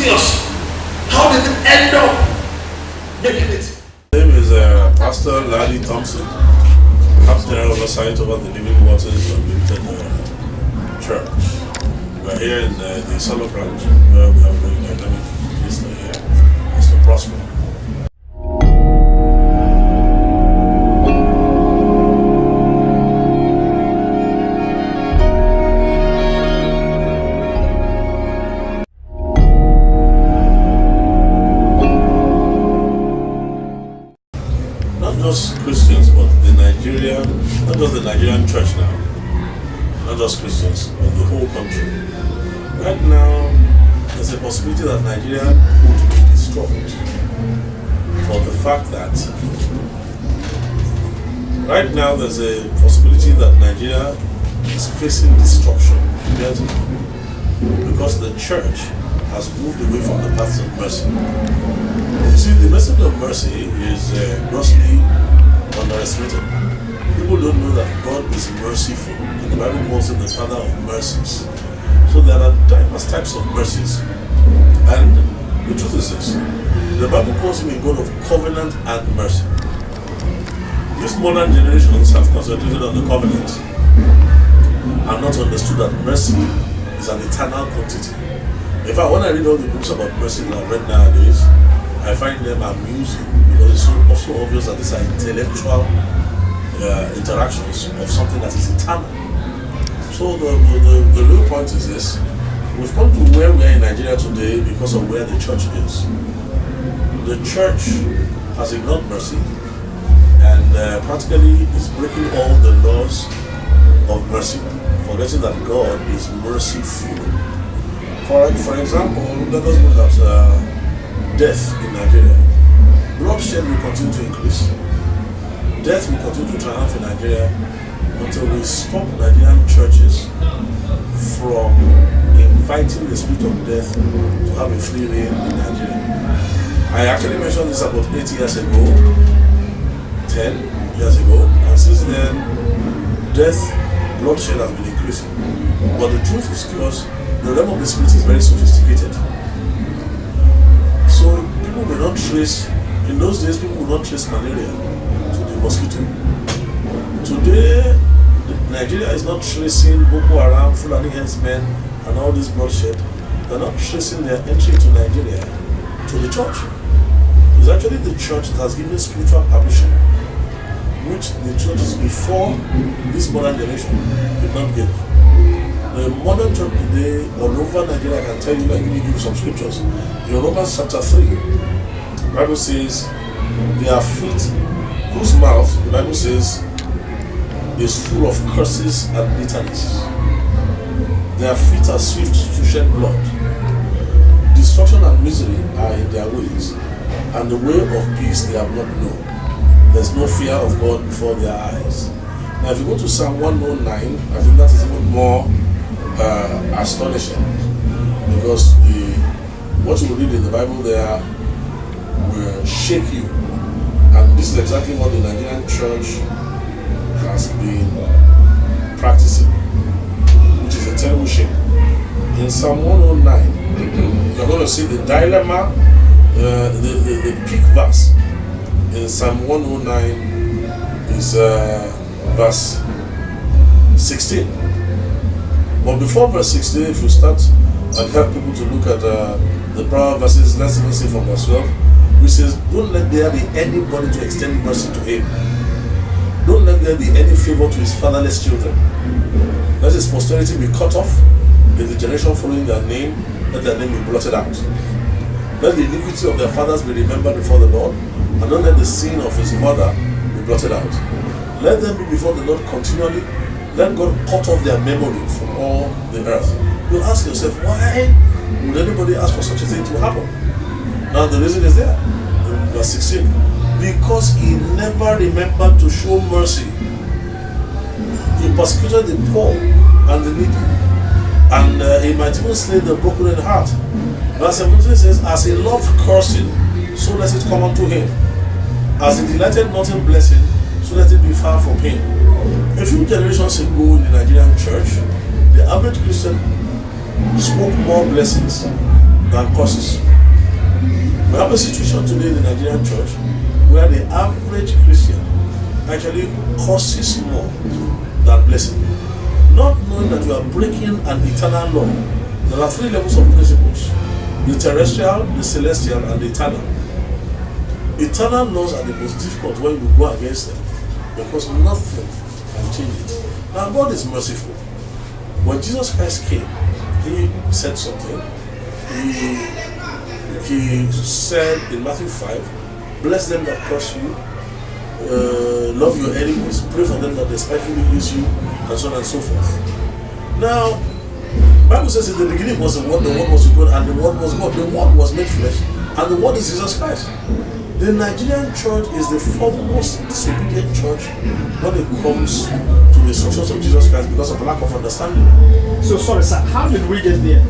serious. How did it end up making it? My name is Pastor Larry Thompson. Have general oversight over the Living Waters Unlimited Church. We're here in the Solo branch where we have a very dynamic minister here, Pastor Prosper. Not just Christians, but not just the Nigerian church now, not just Christians, but the whole country. Right now, there's a possibility that Nigeria would be destroyed for the fact that right now there's a possibility that Nigeria is facing destruction because the church has moved away from the path of mercy. You see, the message of mercy is grossly underestimated. People don't know that God is merciful, and the Bible calls him the Father of mercies. So there are diverse types of mercies, and the truth is this: the Bible calls him a God of covenant and mercy. These modern generations have concentrated on the covenant and not understood that mercy is an eternal quantity. In fact, when I read all the books about mercy that I've read nowadays, I find them amusing because it's also obvious that these are intellectual interactions of something that is eternal. So the real point is this: we've come to where we are in Nigeria today because of where the church is. The church has ignored mercy and practically is breaking all the laws of mercy, forgetting that God is merciful. For example, let us look at death in Nigeria. Bloodshed will continue to increase. Death will continue to triumph in Nigeria until we stop Nigerian churches from inviting the spirit of death to have a free reign in Nigeria. I actually mentioned this about 8 years ago, 10 years ago, and since then, bloodshed has been increasing. But the truth is because the realm of the spirit is very sophisticated. So people may not trace, in those days people would not trace malaria to the mosquito. Today, Nigeria is not tracing Boko Haram, Fulani herdsmen, and all this bloodshed. They're not tracing their entry to Nigeria to the church. It's actually the church that has given spiritual permission, which the churches before this modern generation did not give. The modern church today, all over Nigeria, I can tell you, like, let me give you some scriptures. In Romans chapter 3, the Bible says, their feet, whose mouth, the Bible says, is full of curses and bitterness. Their feet are swift to shed blood. Destruction and misery are in their ways, and the way of peace they have not known. There's no fear of God before their eyes. Now if you go to Psalm 109, I think that is even more astonishing, because what you read in the Bible there will shake you. And this is exactly what the Nigerian church has been practicing, which is a terrible shame. In Psalm 109, you're going to see the dilemma, the peak verse in Psalm 109 is verse 16. But before verse 16, if you start and help people to look at the prior verses, let's even see from verse 12, which says, don't let there be anybody to extend mercy to him. Don't let there be any favor to his fatherless children. Let his posterity be cut off. In the generation following their name, let their name be blotted out. Let the iniquity of their fathers be remembered before the Lord, and don't let the sin of his mother be blotted out. Let them be before the Lord continually. Let God cut off their memory from all the earth. You'll ask yourself, why would anybody ask for such a thing to happen? Now the reason is there, in verse 16. Because he never remembered to show mercy. He persecuted the poor and the needy, and he might even slay the broken in heart. Verse 17 says, as he loved cursing, so let it come unto him. As he delighted not in blessing, so let it be far from him. A few generations ago in the Nigerian church, the average Christian spoke more blessings than curses. We have a situation today in the Nigerian church where the average Christian actually curses more than blessing. Not knowing that you are breaking an eternal law. There are 3 levels of principles: the terrestrial, the celestial, and the eternal. Eternal laws are the most difficult when you go against them, because nothing can change it. Now God is merciful. When Jesus Christ came, he said something. He said in Matthew 5, bless them that curse you, love your enemies, pray for them that despitefully use you, and so on and so forth. Now, the Bible says in the beginning was the Word was with God, and the Word was God. The Word was made flesh, and the Word is Jesus Christ. The Nigerian church is the foremost disobedient church when it comes to the instructions of Jesus Christ because of lack of understanding. So sorry, sir. How did we get there?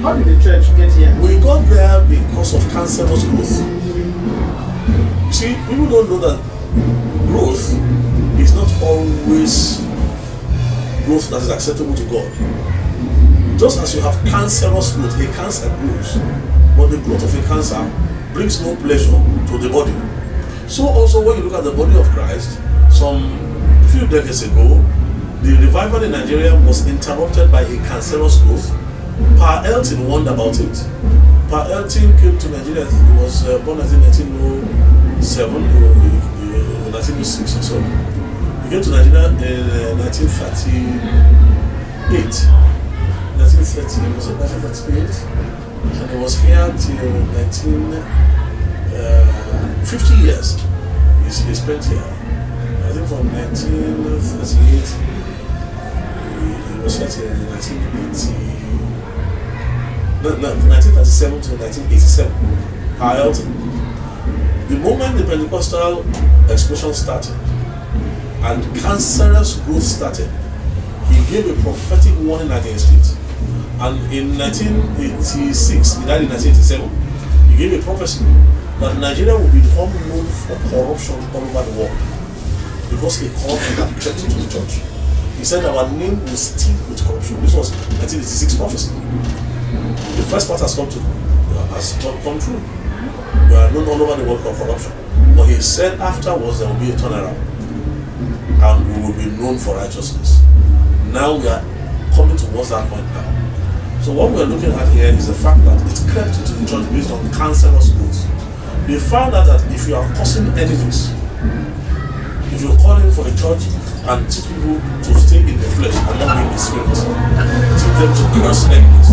How did the church get here? We got there because of cancerous growth. You see, people don't know that growth is not always growth that is acceptable to God. Just as you have cancerous growth, a cancer grows, but the growth of a cancer brings no pleasure to the body. So also when you look at the body of Christ, some few decades ago, the revival in Nigeria was interrupted by a cancerous growth. Pa Elton warned about it. Pa Elton came to Nigeria, he was born in 1907 or 1906 or so. He came to Nigeria in 1938. 1930, was it 1938? And he was here till 50 years. He spent here. I think from 1938, he was here till 1937 to 1987. The moment the Pentecostal explosion started and cancerous growth started, he gave a prophetic warning against it. And in 1986, he died in 1987, he gave a prophecy that Nigeria will become known for corruption all over the world because a corruption had crept into the church. He said our name will stink with corruption. This was 1986 prophecy. The first part has come true. We are known all over the world for corruption. But he said afterwards there will be a turnaround and we will be known for righteousness. Now we are coming towards that point now. So what we are looking at here is the fact that it crept into the church based on cancerous growth. They found out that if you are causing enemies, if you call in for a church and teach people to stay in the flesh and not in the spirit, teach them to curse enemies,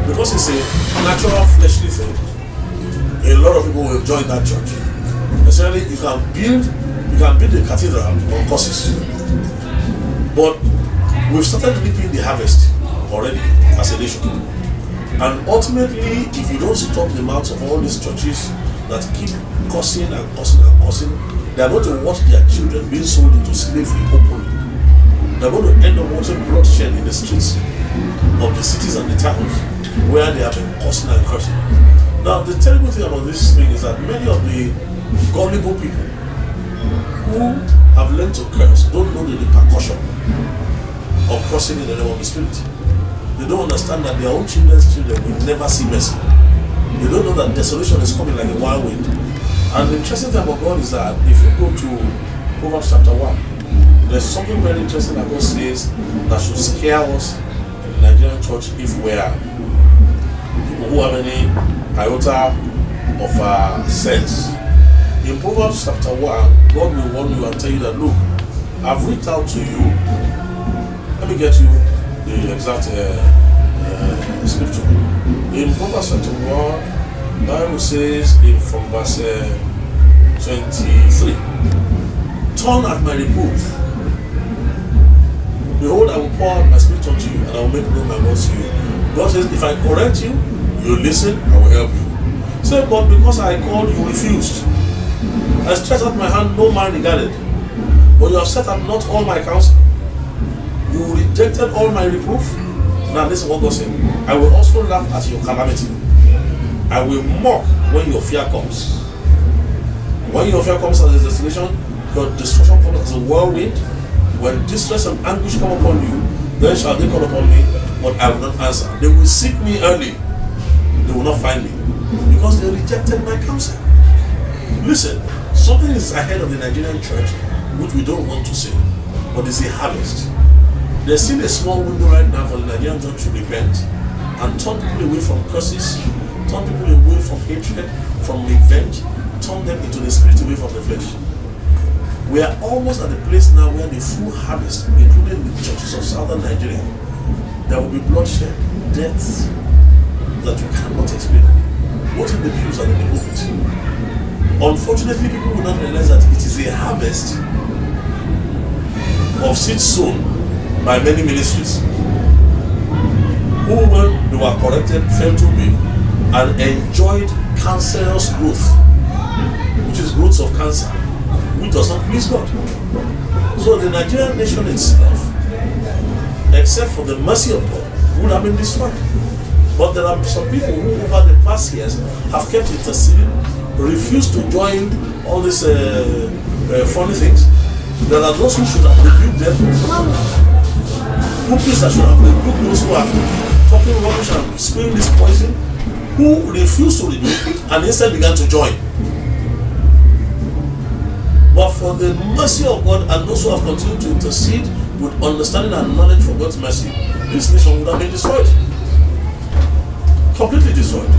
because it's a natural fleshly thing, a lot of people will join that church. Essentially, you can build a cathedral on curses, but we've started reaping the harvest already as a nation. And ultimately, if you don't stop the mouths of all these churches that keep cursing and cursing and cursing, they are going to watch their children being sold into slavery openly. They are going to end up watching bloodshed in the streets of the cities and the towns where they have been cursing and cursing. Now, the terrible thing about this thing is that many of the gullible people who have learned to curse don't know the repercussion of cursing in the name of the Spirit. They don't understand that their own children's children will never see mercy. They don't know that desolation is coming like a wild wind. And the interesting thing about God is that if you go to Proverbs chapter 1, there's something very interesting that God says that should scare us in the Nigerian church if we are people who have any iota of sense. In Proverbs chapter 1, God will warn you and tell you that, look, I've reached out to you. Let me get you the exact scripture. In Proverbs chapter 1, the Bible says from verse 23, turn at my reproof. Behold, I will pour out my spirit unto you, and I will make known my words to you. God says, if I correct you, you listen, I will help you. Say, but because I called, you refused. I stretched out my hand, no man regarded. But you have set up not all my counsel. You rejected all my reproof. Now listen what God said. I will also laugh at your calamity. I will mock when your fear comes. When your fear comes as a destination, your destruction comes as a whirlwind. When distress and anguish come upon you, then shall they call upon me, but I will not answer. They will seek me early, they will not find me because they rejected my counsel. Listen, something is ahead of the Nigerian church which we don't want to see, but it's a harvest. There's still a small window right now for the Nigerian church to repent and turn people away from curses, turn people away from hatred, from revenge, turn them into the spirit, away from the flesh. We are almost at the place now where the full harvest, including the churches of southern Nigeria, there will be bloodshed, deaths that you cannot explain, both in the pews and in the pulpit. Unfortunately, people will not realize that it is a harvest of seed sown by many ministries who, when they were corrected, fell too big and enjoyed cancerous growth, which is growth of cancer, which does not please God. So the Nigerian nation itself, except for the mercy of God, would have been destroyed. But there are some people who over the past years have kept interceding, refused to join all these funny things. There are those who should have rebuked them, groups that should have rebuked those who are talking rubbish and spewing this poison, who refused to rebuke and instead began to join. But for the mercy of God and those who have continued to intercede with understanding and knowledge for God's mercy, this nation would have been destroyed. Completely destroyed.